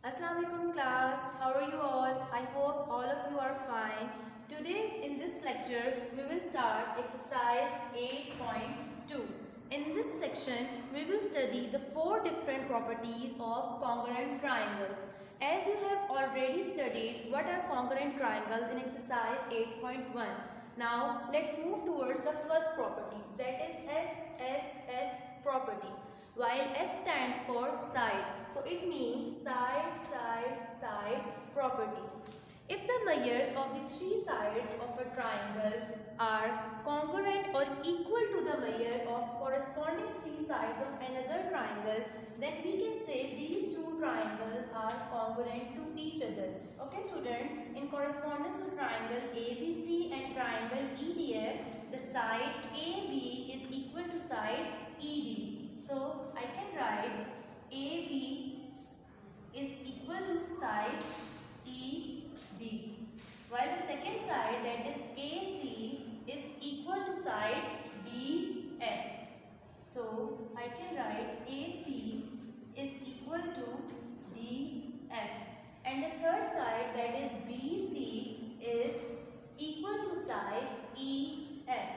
Assalamu alaikum class, how are you all? I hope all of you are fine. Today in this lecture we will start exercise 8.2. In this section we will study the 4 different properties of congruent triangles. As you have already studied what are congruent triangles in exercise 8.1. Now let's move towards the first property, that is SSS property. While S stands for side, so it means side, side, side property. If the measures of the 3 sides of a triangle are congruent or equal to the measure of corresponding 3 sides of another triangle, then we can say these 2 triangles are congruent to each other. Okay students, in correspondence to triangle ABC and triangle EDF, the side AB is equal to side ED. So I can write AB is equal to side ED, while the second side, that is AC, is equal to side DF. So I can write AC is equal to DF, and the third side, that is BC, is equal to side EF.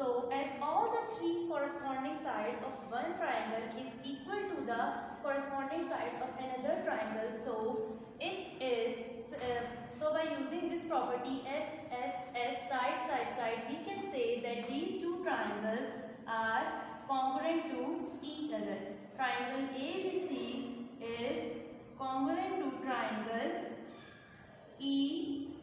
So, as all the 3 corresponding sides of one triangle is equal to the corresponding sides of another triangle, so it is so by using this property SSS, side, side, side, we can say that these 2 triangles are congruent to each other. Triangle ABC is congruent to triangle EDF.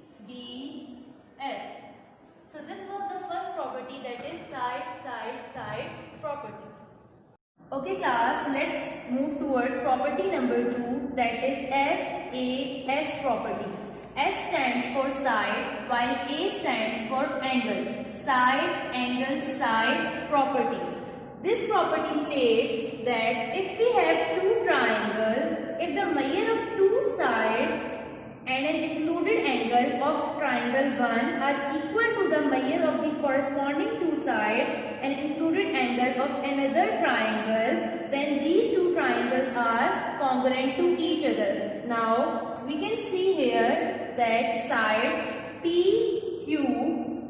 So this was the first property, that is side, side, side property. Okay class, let's move towards property number 2, that is SAS property. S stands for side while A stands for angle. Side, angle, side property. This property states that if we have 2 triangles, if the measure of 2 sides and an included angle of triangle 1 are equal to the measure of the corresponding 2 sides and included angle of another triangle, then these 2 triangles are congruent to each other. Now we can see here that side PQ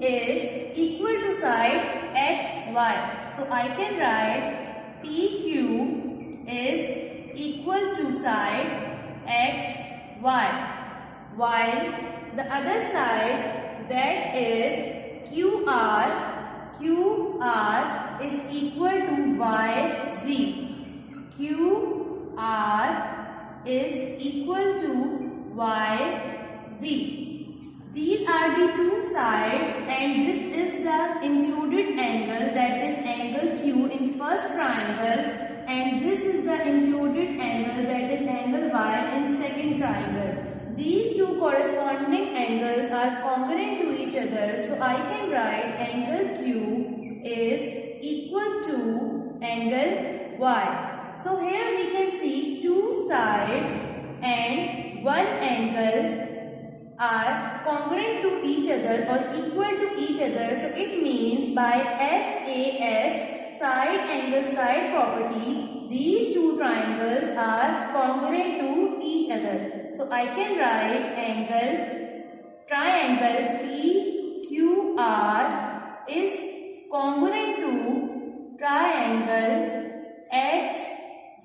is equal to side XY. So I can write PQ is equal to side XY, while the other side, that is QR is equal to YZ. QR is equal to YZ. These are the 2 sides and this is the included angle, that is angle Q in first triangle, and this is the included angle, that is angle Y in second triangle. These 2 corresponding angles are congruent to each other, so I can write angle Q is equal to angle Y. So here we can see 2 sides and one angle are congruent to each other or equal to each other. So it means by SAS, side angle side property, these 2 triangles are congruent to each other. So I can write triangle PQR is congruent to triangle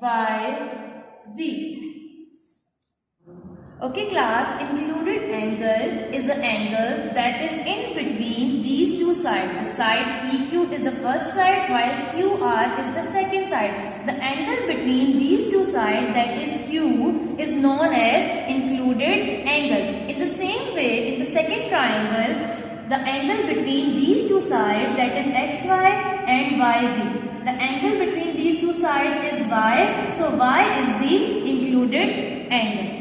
XYZ. Okay class, included angle is the angle that is in between these 2 sides. The side PQ is the first side while QR is the second side. The angle between these 2 sides, that is Q, is known as included angle. In the same way, in the second triangle, the angle between these 2 sides, that is XY and YZ. The angle between these 2 sides is Y, so Y is the included angle.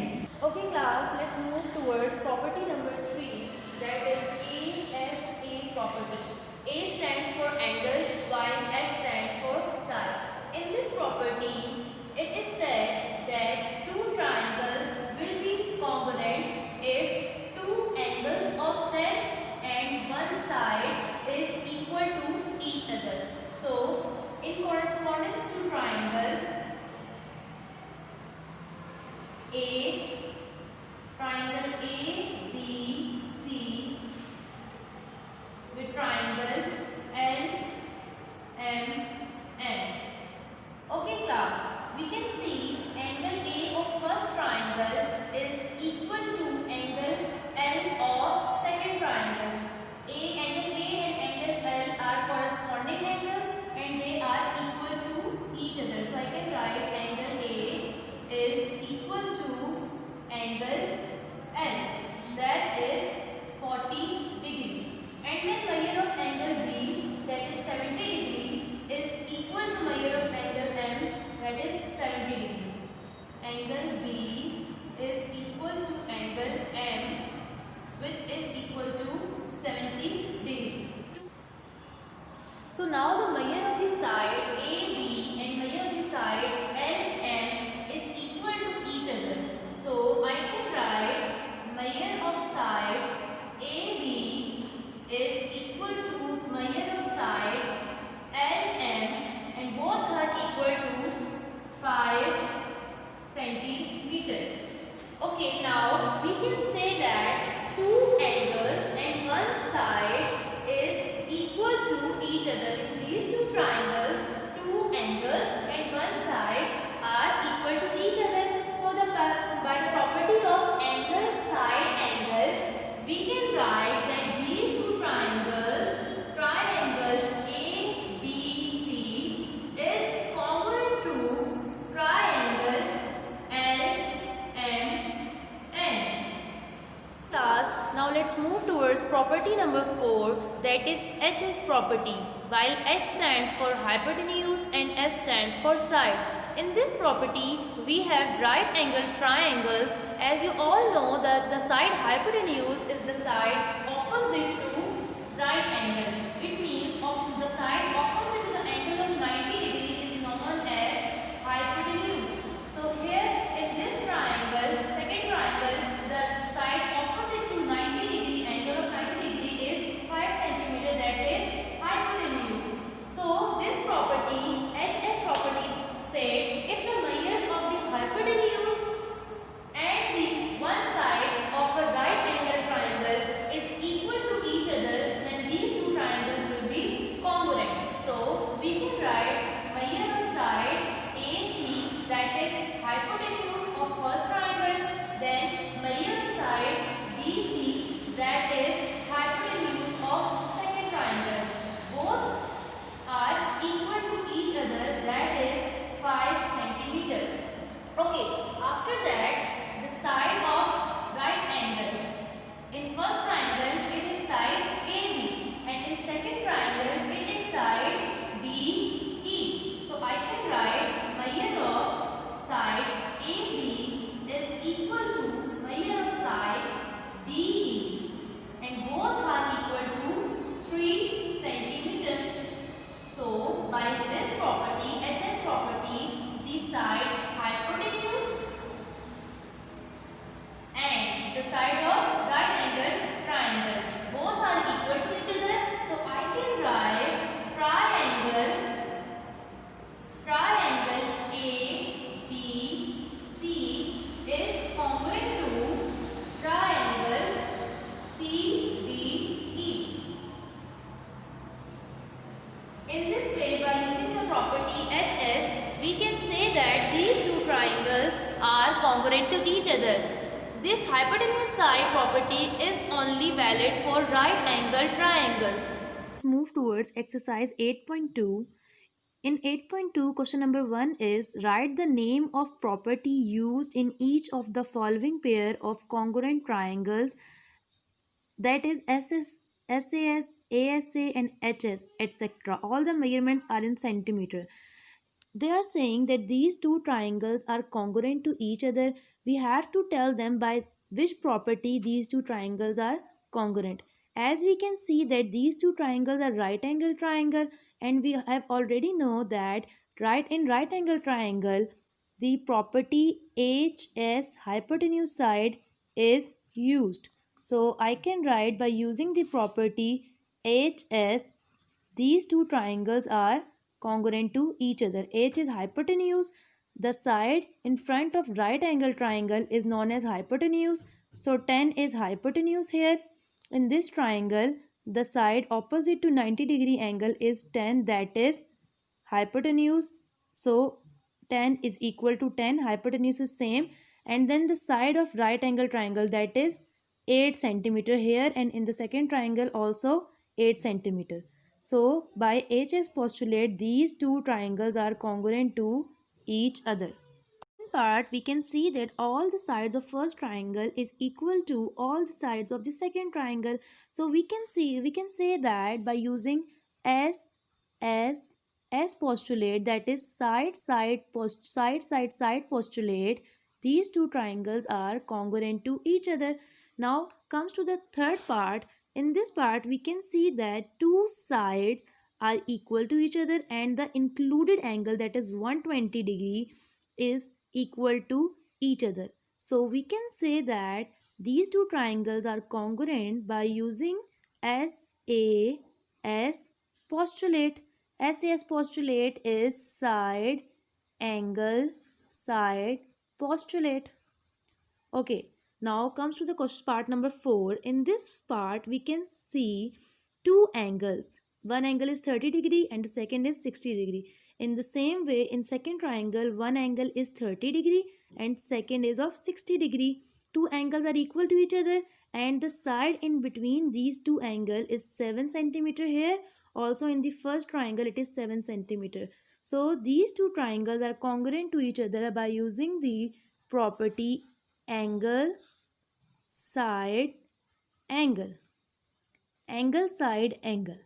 Okay class, let's move towards property number 3, that is ASA property. A stands for angle while S stands for side. In this property, it is said that 2 triangles will be congruent if 2 angles of them and one side is equal to each other. So in correspondence with triangle LMN. Okay class, we can see angle A of first triangle is equal to angle L of second triangle. Angle A and angle L are corresponding angles and they are equal to each other. So I can write angle A is equal to angle L, that is 40 degree. And then measure of angle B, that is 70 degree, is equal to measure of angle M, that is 70 degree. Angle B is equal to angle M, which is equal to 70 degree. So now the measure of the side AB and measure of the side LM is equal to each other. So I can write measure of side AB is equal to measure of side LM, and both are equal to 5 centimeter. Okay, now we can say that two angles and one side is equal to each other. In these two triangles, two angles and one side are equal to each other. So by the property of angle side angle, we can write that these two triangles, triangle ABC is congruent to triangle LMN. Class, now let's move towards property number 4, that is HS property. While H stands for hypotenuse and S stands for side. In this property, we have right angled triangles. As you all know that the side hypotenuse is the side opposite to right angle. It means the side opposite to the angle of 90 degree is known as hypotenuse. So here in this triangle, second triangle, the side opposite to 90 degree, angle of 90 degree is 5 centimeter, that is hypotenuse. So this property, HS property, say if the measures of the hypotenuse and the one side of a right angle triangle is equal to each other, then these two triangles will be congruent. So we can write measure of side AC, that is hypotenuse of first triangle, then measure of side BC, that is hypotenuse of second triangle. Both are equal to each other, that is 5 centimeter. Okay, after that, the side of right angle. In first triangle, it is side AB, and in second triangle, it is side DE. So I can write measure of side AB is equal to measure of side DE, and both are equal to 3 centimeter. So by this property, HS property, the side hypotenuse and the side of right angle triangle, both are equal to each other. So I can write triangle ABC is congruent to triangle CDE. In this way, by using the property HS, we can say that these two triangles are congruent to each other. This hypotenuse side property is only valid for right angle triangles. Let's move towards exercise 8.2. In 8.2, question number 1 is write the name of property used in each of the following pair of congruent triangles, that is SAS, ASA and HS, etc. All the measurements are in centimeter. They are saying that these two triangles are congruent to each other. We have to tell them by which property these two triangles are congruent. As we can see that these two triangles are right angle triangle, and we have already know that right angle triangle, the property HS, hypotenuse side, is used. So I can write by using the property HS, these two triangles are congruent to each other. H is hypotenuse. The side in front of right angle triangle is known as hypotenuse. So 10 is hypotenuse here. In this triangle, the side opposite to 90-degree angle is 10, that is hypotenuse. So 10 is equal to 10, hypotenuse is same. And then the side of right angle triangle, that is 8 centimeter here, and in the second triangle also 8 centimeter. So by HS postulate, these two triangles are congruent to each other. In part, we can see that all the sides of first triangle is equal to all the sides of the second triangle. So we can say that by using S S S postulate, that is side postulate, these two triangles are congruent to each other. Now comes to the third part. In this part, we can see that two sides are equal to each other and the included angle, that is 120-degree, is equal to each other. So we can say that these two triangles are congruent by using SAS postulate. SAS postulate is side angle side postulate. Okay, now comes to the question part number 4. In this part, we can see two angles. One angle is 30-degree and the second is 60-degree. In the same way, in second triangle, one angle is 30-degree and second is of 60-degree. Two angles are equal to each other and the side in between these two angles is 7 centimeter here. Also in the first triangle, it is 7 centimeter. So these two triangles are congruent to each other by using the property angle side angle, angle side angle.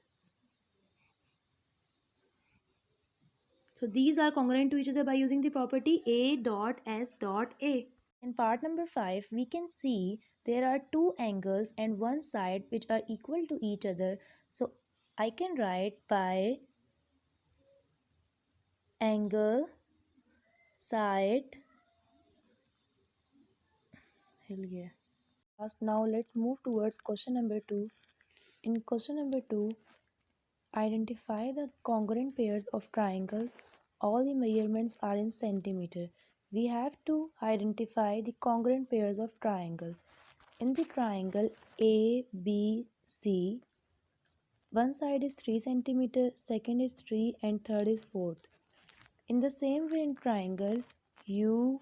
So these are congruent to each other by using the property A dot S dot A. In part number 5, we can see there are two angles and one side which are equal to each other. So I can write by angle side. Now let's move towards question number 2. In question number 2, identify the congruent pairs of triangles. All the measurements are in centimeter. We have to identify the congruent pairs of triangles. In the triangle ABC, one side is 3 centimeter, second is 3 and third is 4. In the same way in triangle UTS,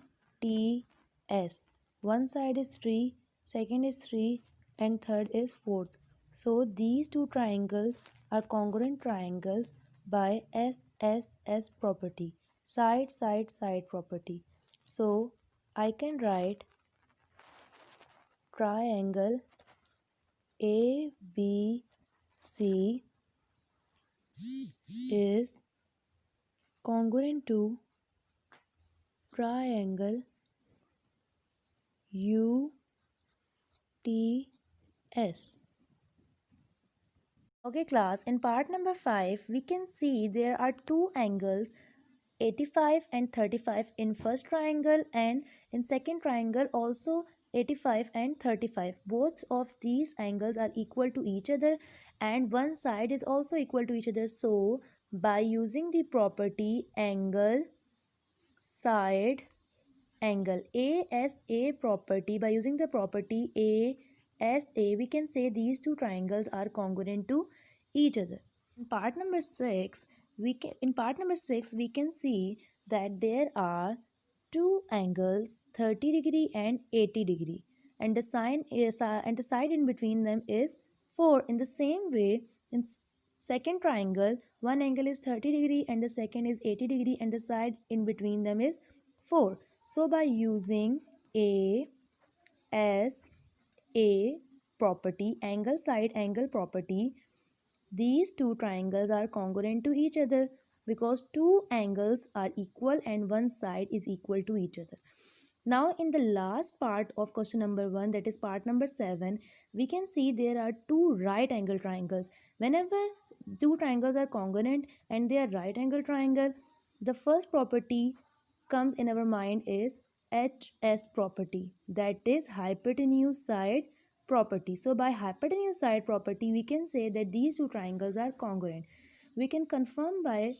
one side is 3, second is 3 and third is 4. So these two triangles are congruent triangles by SSS property, side side side property. So I can write triangle ABC is congruent to triangle UTS. Okay class, in part number 5, we can see there are two angles 85 and 35 in first triangle and in second triangle also 85 and 35. Both of these angles are equal to each other and one side is also equal to each other. So by using the property angle side angle ASA property, by using the property ASA, we can say these two triangles are congruent to each other. In part number 6, we can see that there are two angles 30-degree and 80-degree and the side in between them is 4. In the same way, in second triangle, one angle is 30-degree and the second is 80-degree and the side in between them is 4. So by using ASA property, angle side angle property, these two triangles are congruent to each other because two angles are equal and one side is equal to each other. Now in the last part of question number 1, that is part number 7, we can see there are two right angle triangles. Whenever two triangles are congruent and they are right angle triangle, the first property comes in our mind is HS property, that is hypotenuse side property. So by hypotenuse side property, we can say that these two triangles are congruent. We can confirm by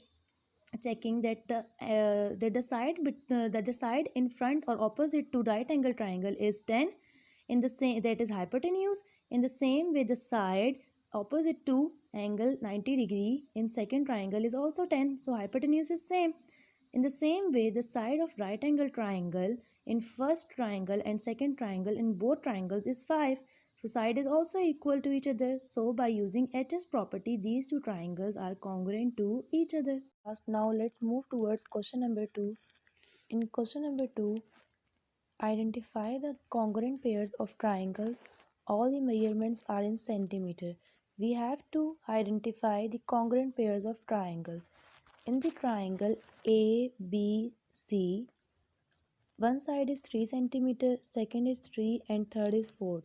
checking that the side in front or opposite to right angle triangle is 10, in the same, that is hypotenuse. In the same way, the side opposite to angle 90 degree in second triangle is also 10. So hypotenuse is same. In the same way, the side of right angle triangle in first triangle and second triangle in both triangles is 5. So side is also equal to each other. So by using HS property, these two triangles are congruent to each other. Now let's move towards question number 2. In question number 2, identify the congruent pairs of triangles. All the measurements are in centimeter. We have to identify the congruent pairs of triangles. In the triangle ABC, one side is 3 centimeter, second is 3 and third is 4.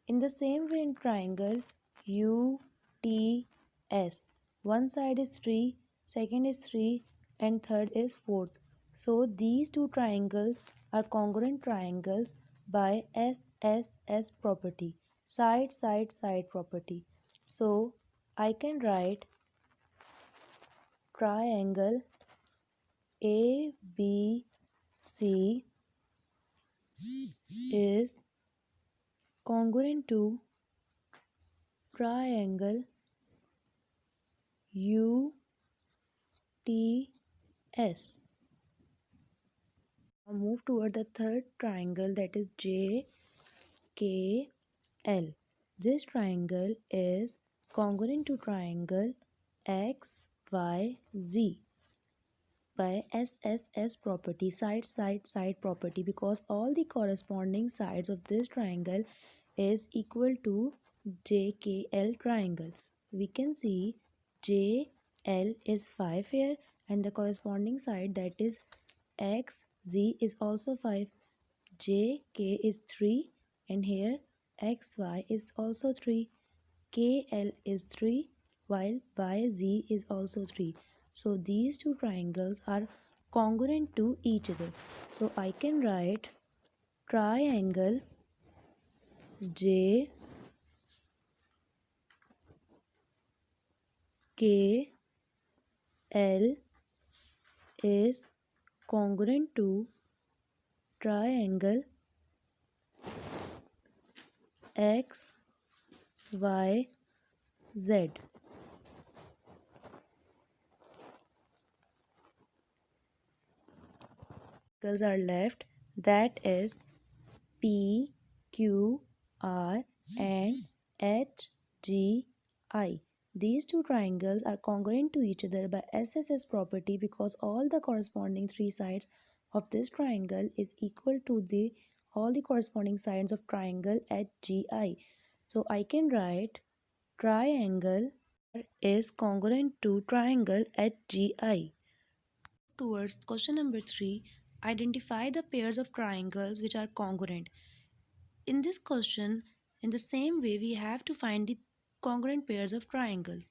In the same way in triangle UTS, one side is 3, second is 3 and third is 4. So these two triangles are congruent triangles by SSS property, side side side property. So I can write triangle ABC is congruent to triangle UTS. Now move toward the third triangle, that is JKL. This triangle is congruent to triangle XYZ by SSS property, side side side property, because all the corresponding sides of this triangle is equal to JKL triangle. We can see JL is 5 here and the corresponding side, that is XZ, is also 5. JK is 3 and here XY is also 3. KL is 3 while YZ is also 3. So these two triangles are congruent to each other. So I can write triangle JKL is congruent to triangle XYZ. Triangles are left, that is P, Q, R and H, G, I. These two triangles are congruent to each other by SSS property because all the corresponding three sides of this triangle is equal to all the corresponding sides of triangle HGI. So I can write triangle is congruent to triangle HGI. Towards question number 3, identify the pairs of triangles which are congruent. In this question, in the same way, we have to find the congruent pairs of triangles.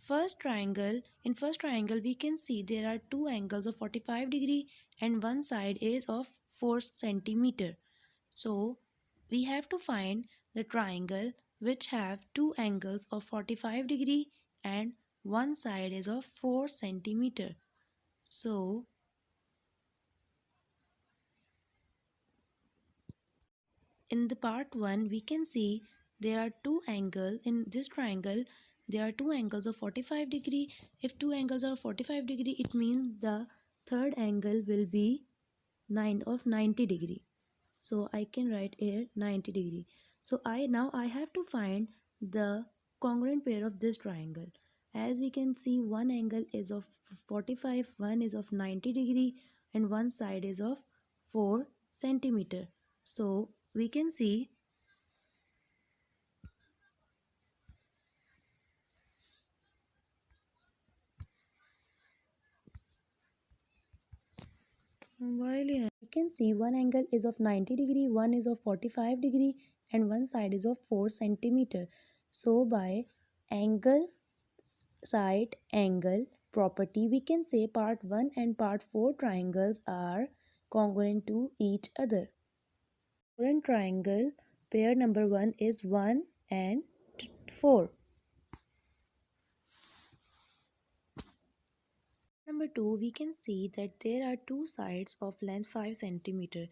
In first triangle, we can see there are two angles of 45 degree and one side is of 4 centimeter. So we have to find the triangle which have two angles of 45 degree and one side is of 4 centimeter. So in the part 1, we can see there are two angles in this triangle. There are two angles of 45 degree. If two angles are 45 degree, it means the third angle will be 90 degree. So I can write here 90 degree. So now I have to find the congruent pair of this triangle. As we can see, one angle is of 45, one is of 90 degree and one side is of 4 centimeter. So we can see one angle is of 90 degree, one is of 45 degree and one side is of 4 centimeter. So by angle side angle property, we can say part 1 and part 4 triangles are congruent to each other. Congruent triangle pair number 1 is 1 and 4. Number 2, we can see that there are two sides of length 5 centimeter.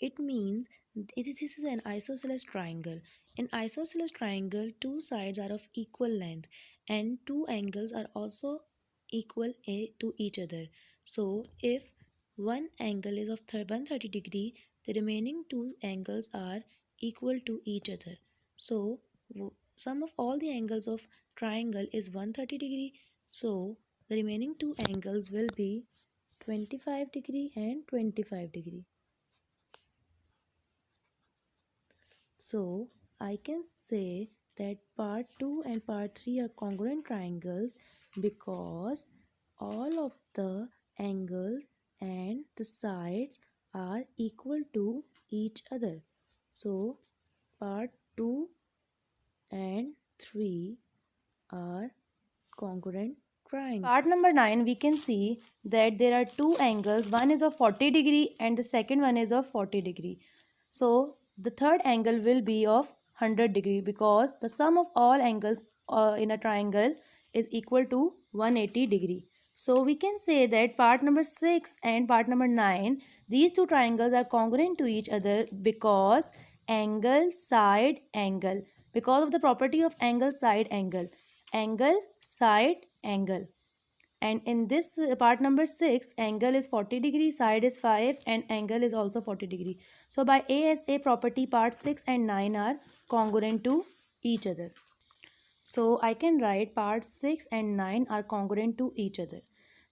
It means this is an isosceles triangle. In isosceles triangle, two sides are of equal length and two angles are also equal to each other. So if one angle is of 130 degree, the remaining two angles are equal to each other. So sum of all the angles of triangle is 130 degree. So the remaining two angles will be 25 degree and 25 degree. So I can say that part 2 and part 3 are congruent triangles because all of the angles and the sides are equal to each other. So part 2 and 3 are congruent triangles. Part number 9, we can see that there are two angles. One is of 40 degree and the second one is of 40 degree. So the third angle will be of 100 degree because the sum of all angles in a triangle is equal to 180 degree. So we can say that part number 6 and part number 9, these two triangles are congruent to each other because angle, side, angle. Because of the property of angle, side, angle. Angle, side, angle. And in this part number 6, angle is 40 degree, side is 5 and angle is also 40 degree. So by ASA property, part 6 and 9 are congruent to each other. So I can write part 6 and 9 are congruent to each other.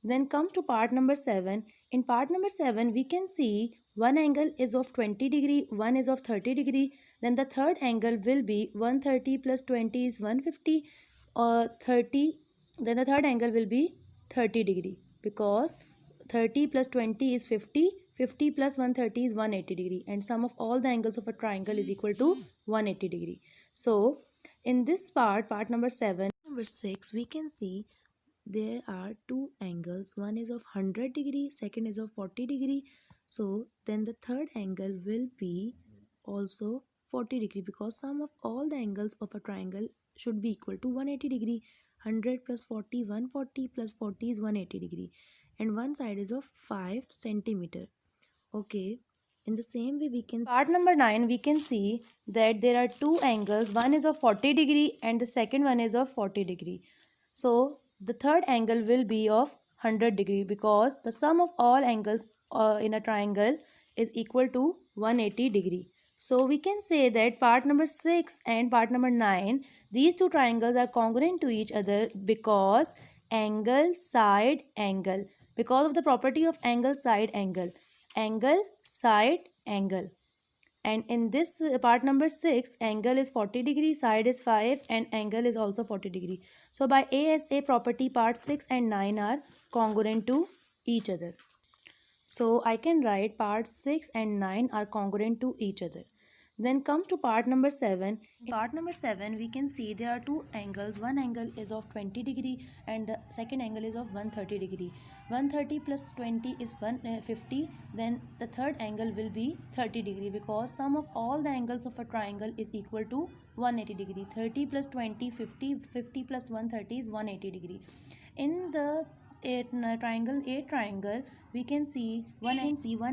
Then comes to part number 7. In part number 7, we can see one angle is of 20 degree, one is of 30 degree. Then the third angle will be 130 plus 20 is 150 or 30. Then the third angle will be 30 degree because 30 plus 20 is 50. 50 plus 130 is 180 degree. And sum of all the angles of a triangle is equal to 180 degree. So in this part number 7, Number 6, we can see there are two angles. One is of 100 degree, second is of 40 degree. So then the third angle will be also 40 degree because sum of all the angles of a triangle should be equal to 180 degree. 100 plus 40, 140 plus 40 is 180 degree. And one side is of 5 centimeter. Okay. In the same way, we can part number 9, we can see that there are two angles. One is of 40 degree and the second one is of 40 degree. So the third angle will be of 100 degree because the sum of all angles in a triangle is equal to 180 degree. So we can say that part number 6 and part number 9, these two triangles are congruent to each other because angle, side, angle. Because of the property of angle, side, angle. Angle, side, angle. And in this part number 6, angle is 40 degree, side is 5 and angle is also 40 degree. So by ASA property, part 6 and 9 are congruent to each other. So I can write part 6 and 9 are congruent to each other. Then comes to part number 7. In part number 7, we can see there are two angles. One angle is of 20 degree and the second angle is of 130 degree. 130 plus 20 is 150. Then the third angle will be 30 degree because sum of all the angles of a triangle is equal to 180 degree. 30 plus 20, 50. 50 plus 130 is 180 degree. In the eight triangle, we can see one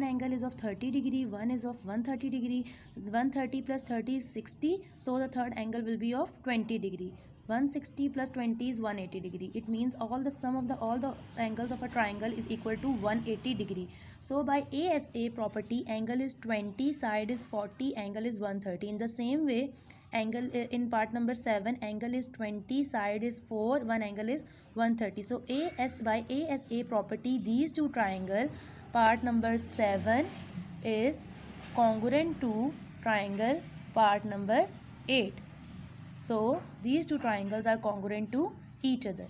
angle is of 30 degree, one is of 130 degree. 130 plus 30 is 60, so the third angle will be of 20 degree. 160 plus 20 is 180 degree. It means all the sum of all the angles of a triangle is equal to 180 degree. So by ASA property, angle is 20, side is 40, angle is 130. In the same way, angle in part number 7, angle is 20, side is 4, one angle is 130. So by ASA property, these two triangle, part number 7 is congruent to triangle part number 8. So these two triangles are congruent to each other.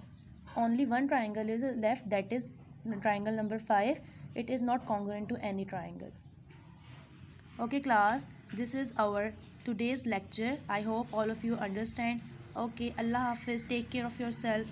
Only one triangle is left, that is triangle number 5. It is not congruent to any triangle. Okay class, this is our today's lecture. I hope all of you understand. Okay, Allah Hafiz, take care of yourself.